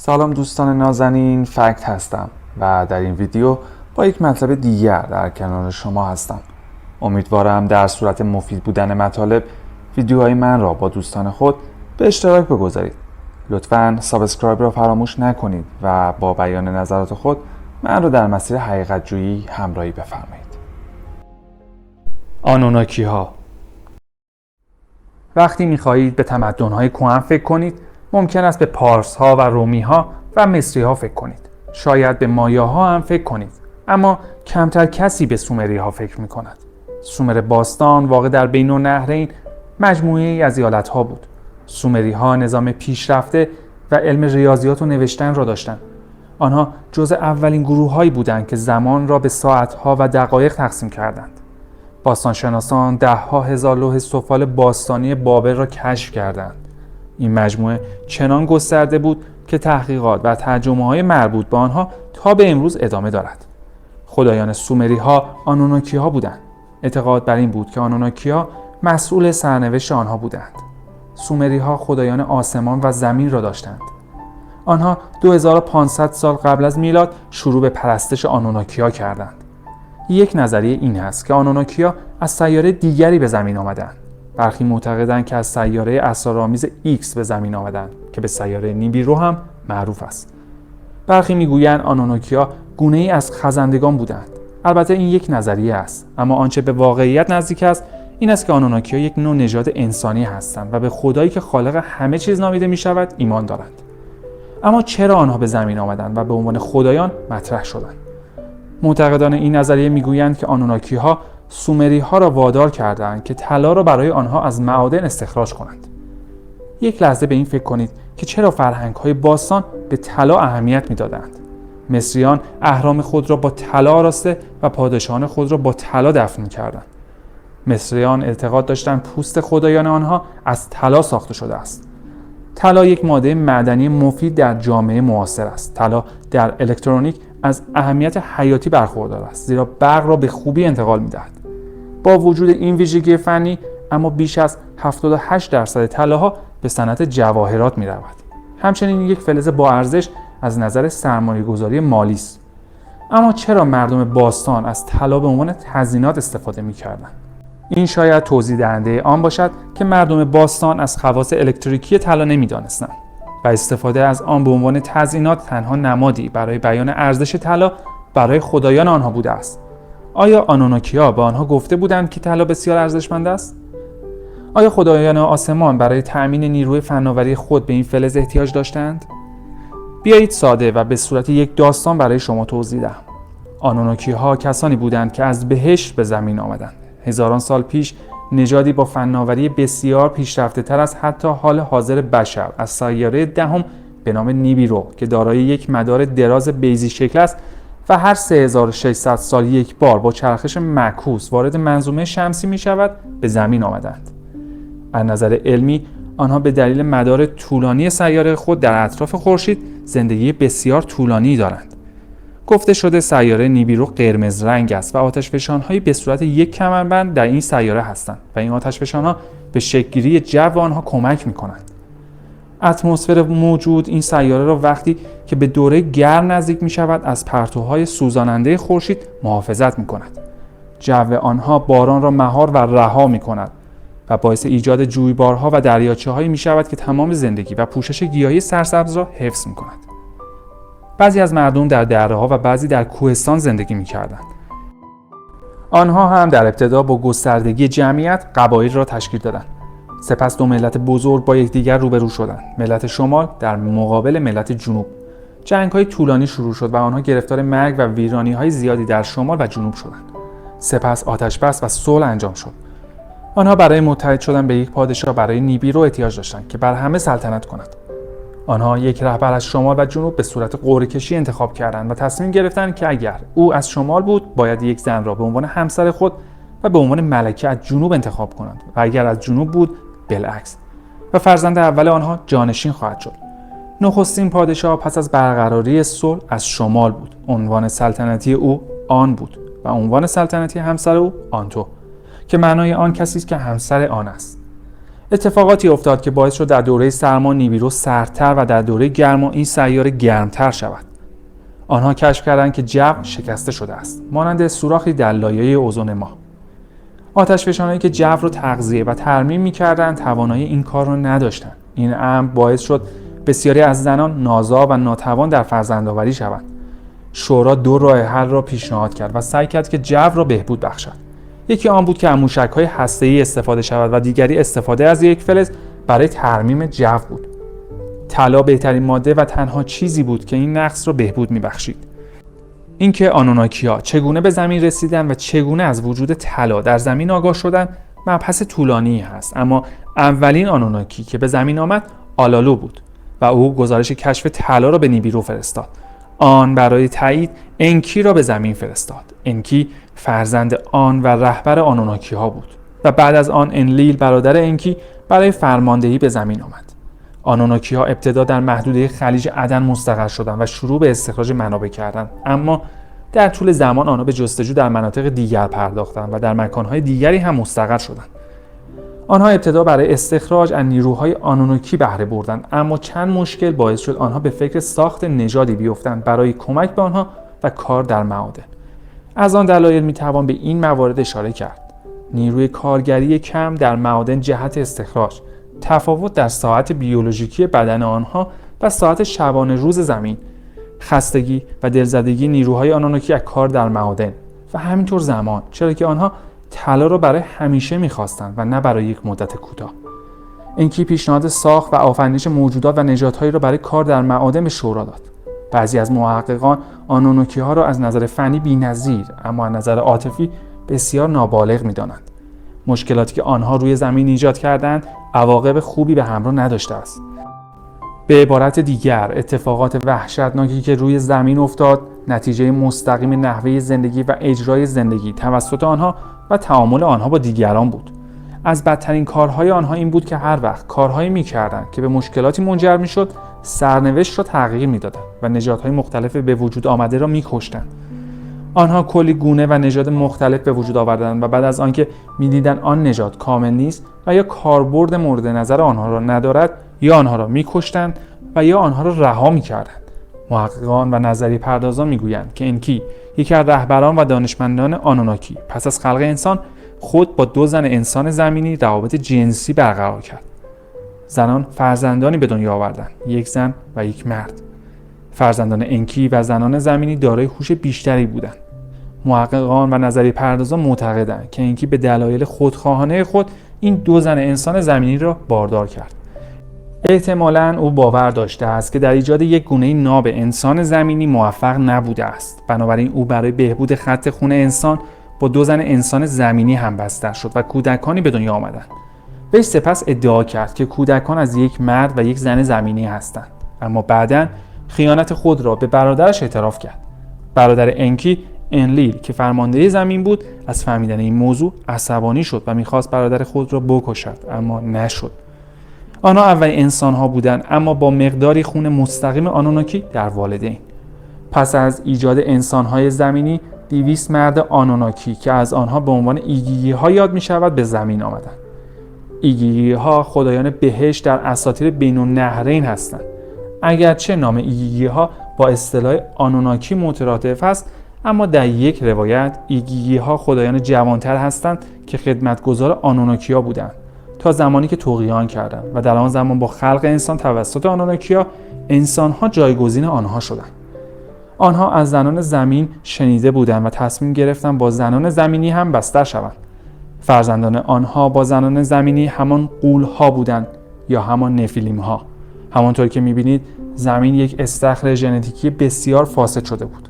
سلام دوستان نازنین، فکت هستم و در این ویدیو با یک مطلب دیگر در کنار شما هستم. امیدوارم در صورت مفید بودن مطالب ویدیوهای من را با دوستان خود به اشتراک بگذارید. لطفاً سابسکرایب را فراموش نکنید و با بیان نظرات خود من را در مسیر حقیقت جویی همراهی بفرمایید. آنوناکی ها. وقتی می‌خواهید به تمدن‌های کهن فکر کنید، ممکن است به پارس ها و رومی ها و مصری ها فکر کنید. شاید به مایا ها هم فکر کنید، اما کمتر کسی به سومری ها فکر می کند. سومر باستان واقع در بین النهرین مجموعه ای از ایالت ها بود. سومری ها نظام پیشرفته و علم ریاضیات و نوشتن را داشتند. آنها جزء اولین گروه هایی بودند که زمان را به ساعت ها و دقایق تقسیم کردند. باستانشناسان ده‌ها هزار لوح سفال باستانی بابل را کشف کردند. این مجموعه چنان گسترده بود که تحقیقات و ترجمه‌های مربوط به آنها تا به امروز ادامه دارد. خدایان سومری ها آنوناکی ها بودند. اعتقاد بر این بود که آنوناکی ها مسئول سرنوشت آنها بودند. سومری ها خدایان آسمان و زمین را داشتند. آنها 2500 سال قبل از میلاد شروع به پرستش آنوناکی ها کردند. یک نظریه این است که آنوناکی ها از سیاره دیگری به زمین آمدند. برخی معتقدند که از سیاره اسرارآمیز ایکس به زمین آمدند که به سیاره نیبیرو هم معروف است. برخی میگویند آنوناکی‌ها گونه‌ای از خزندگان بودند. البته این یک نظریه است، اما آنچه به واقعیت نزدیک است این است که آنوناکی‌ها یک نوع نژاد انسانی هستند و به خدایی که خالق همه چیز نامیده می‌شود ایمان دارند. اما چرا آنها به زمین آمدند و به عنوان خدایان مطرح شدند؟ معتقدان این نظریه میگویند که آنوناکی‌ها سومری ها را وادار کردند که طلا را برای آنها از معادن استخراج کنند. یک لحظه به این فکر کنید که چرا فرهنگ های باستان به طلا اهمیت میدادند. مصریان اهرام خود را با طلا آراسته و پادشاهان خود را با طلا دفن می‌کردند. مصریان اعتقاد داشتند پوست خدایان آنها از طلا ساخته شده است. طلا یک ماده معدنی مفید در جامعه معاصر است. طلا در الکترونیک از اهمیت حیاتی برخوردار است، زیرا برق را به خوبی انتقال می‌دهد. با وجود این ویژگی فنی، اما بیش از 78% طلاها به صنعت جواهرات می‌رود. همچنین یک فلز با ارزش از نظر سرمایه‌گذاری مالی است. اما چرا مردم باستان از طلا به عنوان تزیینات استفاده می‌کردند؟ این شاید توضیح دهنده آن باشد که مردم باستان از خواص الکتریکی طلا نمی‌دانستند و استفاده از آن به عنوان تزیینات تنها نمادی برای بیان ارزش طلا برای خدایان آنها بوده است. آیا آنوناکی‌ها به آنها گفته بودند که طلا بسیار ارزشمند است؟ آیا خدایان آسمان برای تأمین نیروی فناوری خود به این فلز احتیاج داشتند؟ بیایید ساده و به صورت یک داستان برای شما توضیح دهم. آنوناکی‌ها کسانی بودند که از بهشت به زمین آمدند. هزاران سال پیش نژادی با فناوری بسیار پیشرفته‌تر از حتی حال حاضر بشر از سیاره دهم به نام نیبیرو که دارای یک مدار دراز بیضی شکل است و هر 3600 سال یک بار با چرخش معکوس وارد منظومه شمسی می شود به زمین آمدند. از نظر علمی آنها به دلیل مدار طولانی سیاره خود در اطراف خورشید زندگی بسیار طولانی دارند. گفته شده سیاره نیبیرو قرمز رنگ است و آتشفشان‌هایی به صورت یک کمربند در این سیاره هستند و این آتشفشان‌ها به شکل‌گیری جو آنها کمک می‌کنند. اتمسفر موجود این سیاره را وقتی که به دوره گرم نزدیک می‌شود از پرتوهای سوزاننده خورشید محافظت می‌کند. جو آنها باران را مهار و رها می‌کند و باعث ایجاد جویبارها و دریاچه‌هایی می‌شود که تمام زندگی و پوشش گیاهی سرسبز را حفظ می‌کند. بعضی از مردم در دره‌ها و بعضی در کوهستان زندگی می‌کردند. آنها هم در ابتدا با گستردگی جمعیت قبایل را تشکیل دادند. سپس دو ملت بزرگ با یکدیگر روبرو شدند. ملت شمال در مقابل ملت جنوب. جنگ‌های طولانی شروع شد و آنها گرفتار مرگ و ویرانی‌های زیادی در شمال و جنوب شدند. سپس آتش‌بس و صلح انجام شد. آنها برای متحد شدن به یک پادشاه برای نیبیرو احتیاج داشتند که بر همه سلطنت کند. آنها یک رهبر از شمال و جنوب به صورت قرعه‌کشی انتخاب کردند و تصمیم گرفتند که اگر او از شمال بود باید یک زن را به عنوان همسر خود و به عنوان ملکه از جنوب انتخاب کنند و اگر از جنوب بود بالعکس و فرزند اول آنها جانشین خواهد شد. نخستین پادشاه پس از برقراری صلح از شمال بود. عنوان سلطنتی او آن بود و عنوان سلطنتی همسر او آنتو که معنای آن کسی است که همسر آن است. اتفاقاتی افتاد که باعث شد در دوره سرما نیبیرو سردتر و در دوره گرما این سیاره گرمتر شود. آنها کشف کردند که جو شکسته شده است، مانند سوراخی در لایه اوزون ماه. آتشفشانهایی که جو را تغذیه و ترمیم می‌کردند توانایی این کار را نداشتند. این امر باعث شد بسیاری از زنان نازا و ناتوان در فرزندآوری شوند. شورا 2 راه حل را پیشنهاد کرد و سعی کرد که جو را بهبود بخشد. یکی آن بود که از موشک‌های هسته‌ای استفاده شود و دیگری استفاده از یک فلز برای ترمیم جو بود. طلا بهترین ماده و تنها چیزی بود که این نقص را بهبود می‌بخشید. اینکه آنوناکی‌ها چگونه به زمین رسیدند و چگونه از وجود طلا در زمین آگاه شدند مبحث طولانی است، اما اولین آنوناکی که به زمین آمد آلالو بود و او گزارش کشف طلا را به نیبیرو فرستاد. آن برای تایید انکی را به زمین فرستاد. انکی فرزند آن و رهبر آنوناکی‌ها بود و بعد از آن انلیل برادر انکی برای فرماندهی به زمین آمد. آنوناکی‌ها ابتدا در محدوده خلیج عدن مستقر شدند و شروع به استخراج منابع کردند، اما در طول زمان آنها به جستجو در مناطق دیگر پرداختند و در مکان‌های دیگری هم مستقر شدند. آنها ابتدا برای استخراج از نیروهای آنوناکی بهره بردند، اما چند مشکل باعث شد آنها به فکر ساخت نژادی بیفتند برای کمک به آنها و کار در معادن. از آن دلایل میتوان به این موارد اشاره کرد: نیروی کارگری کم در معادن جهت استخراج، تفاوت در ساعت بیولوژیکی بدن آنها و ساعت شبانه روز زمین، خستگی و دلزدگی نیروهای آنوناکی از کار در معادن و همینطور زمان، چرا که آنها طلا را برای همیشه می‌خواستند و نه برای یک مدت کوتاه. انکی پیشنهاد ساخت و آفرینش موجودات و نژادهایی را برای کار در معادن به شورا داد. بعضی از محققان آنوناکی‌ها را از نظر فنی بی‌نظیر اما از نظر عاطفی بسیار نابالغ می‌دانند. مشکلاتی که آنها روی زمین ایجاد کردند عواقب خوبی به همراه نداشته است. به عبارت دیگر، اتفاقات وحشتناکی که روی زمین افتاد نتیجه مستقیم نحوه زندگی و اجرای زندگی توسط آنها و تعامل آنها با دیگران بود. از بدترین کارهای آنها این بود که هر وقت کارهایی می‌کردند که به مشکلاتی منجر می‌شد، سرنوشت را تغییر می‌دادند و نژادهای مختلف به وجود آمده را می‌کشتند. آنها کلی گونه و نژاد مختلف به وجود آوردند و بعد از آنکه می‌دیدند آن نژاد کامل نیست و یا کاربرد مورد نظر آنها را ندارد، یا آنها را می‌کشتند و یا آنها را رها می‌کردند. محققان و نظریه پردازان می‌گویند که انکی، یکی از رهبران و دانشمندان آنوناکی، پس از خلق انسان خود با 2 زن انسان زمینی روابط جنسی برقرار کرد. زنان فرزندانی به دنیا آوردند، 1 زن و 1 مرد. فرزندان انکی و زنان زمینی دارای هوش بیشتری بودند. محققان و نظریه پردازان معتقدند که انکی به دلایل خودخواهانه خود این 2 زن انسان زمینی را باردار کرد. احتمالاً او باور داشته است که در ایجاد یک گونه ناب انسان زمینی موفق نبوده است. بنابراین او برای بهبود خط خون انسان با 2 زن انسان زمینی هم بستر شد و کودکانی به دنیا آمدند. وی سپس ادعا کرد که کودکان از 1 مرد و 1 زن زمینی هستند، اما بعداً خیانت خود را به برادرش اعتراف کرد. برادر انکی، انلیل، که فرمانده زمین بود، از فهمیدن این موضوع عصبانی شد و می‌خواست برادر خود را بکشد، اما نشد. آنها اولین انسان‌ها بودند، اما با مقداری خون مستقیم آنوناکی در والدین. پس از ایجاد انسان‌های زمینی، 200 مرد آنوناکی که از آنها به عنوان ایگیگی‌ها یاد می‌شود به زمین آمدند. ایگیگی‌ها خدایان بهشت در اساطیر بین‌النهرین هستند. اگرچه نام ایگیگی‌ها با اصطلاح آنوناکی مترادف است، اما در یک روایت ایگیگی‌ها خدایان جوانتر هستند که خدمتگزار آنوناکی‌ها بودند تا زمانی که طغیان کردند و در آن زمان با خلق انسان توسط آنوناکی‌ها، انسان‌ها جایگزین آنها شدند. آنها از زنان زمین شنیده بودند و تصمیم گرفتند با زنان زمینی هم بستر شوند. فرزندان آنها با زنان زمینی همان غول‌ها بودند یا همان نفیلیم‌ها. همانطور که می‌بینید زمین یک استخر ژنتیکی بسیار فاسد شده بود.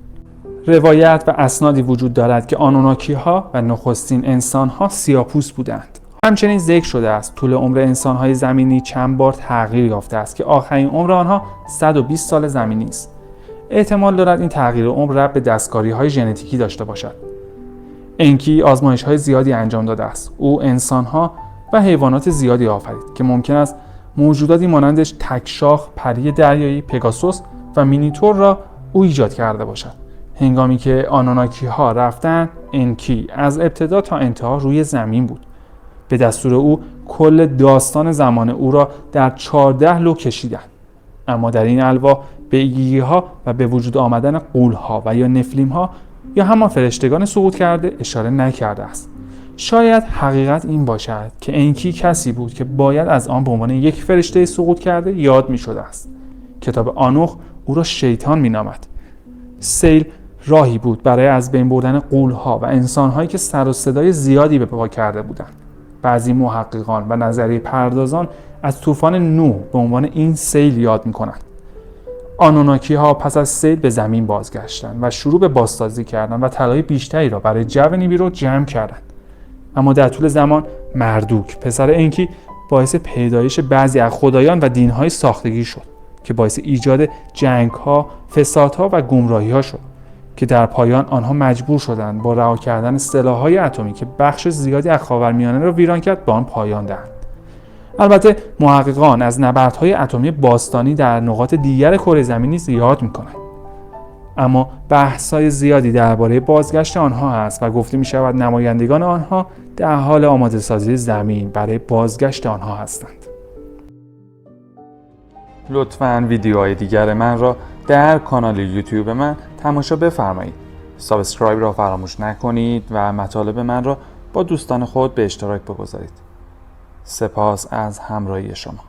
روایت و اسنادی وجود دارد که آنوناکی‌ها و نخستین انسان‌ها سیاه‌پوست بودند. همچنین ذکر شده است طول عمر انسان‌های زمینی چند بار تغییر یافته است که آخرین عمر آنها 120 سال زمینی است. احتمال دارد این تغییر عمر ربط به دستکاری‌های ژنتیکی داشته باشد. انکی آزمایش‌های زیادی انجام داده است. او انسان‌ها و حیوانات زیادی آفرید که ممکن است موجوداتی مانند تکشاخ، پری دریایی، پگاسوس و مینیتور را او ایجاد کرده باشد. هنگامی که آنوناکی‌ها رفتند، انکی از ابتدا تا انتها روی زمین بود. به دستور او کل داستان زمان او را در 14 لوح کشیدند. اما در این الواح به گیگی‌ها و به وجود آمدن غول‌ها و یا نفلیم‌ها یا همان فرشتگان سقوط کرده اشاره نکرده است. شاید حقیقت این باشد که انکی کسی بود که باید از آن به عنوان یک فرشته سقوط کرده یاد می شده است. کتاب آنوخ او را شیطان می نامد. سیل راهی بود برای از بین بردن غول‌ها و انسان‌هایی که سر و صدای زیادی به پا کرده بودند. بعضی محققان و نظریه پردازان از طوفان نوح به عنوان این سیل یاد می کنند. آنوناکی ها پس از سیل به زمین بازگشتند و شروع به بازسازی کردند و طلای بیشتری را برای جو نیبیرو جمع کردند. اما در طول زمان مردوک پسر انکی باعث پیدایش بعضی از خدایان و دینهای ساختگی شد که باعث ایجاد جنگ‌ها، فسادها و گمراهی‌ها شد که در پایان آنها مجبور شدند با رها کردن سلاح‌های اتمی که بخش زیادی از خاورمیانه را ویران کرد به آن پایان دهند. البته محققان از نبردهای اتمی باستانی در نقاط دیگر کره زمین نیز یاد می‌کنند. اما بحث‌های زیادی درباره بازگشت آنها هست و گفته می‌شود نمایندگان آنها در حال آماده‌سازی زمین برای بازگشت آنها هستند. لطفاً ویدیوهای دیگر من را در کانال یوتیوب من تماشا بفرمایید. سابسکرایب را فراموش نکنید و مطالب من را با دوستان خود به اشتراک بگذارید. سپاس از همراهی شما.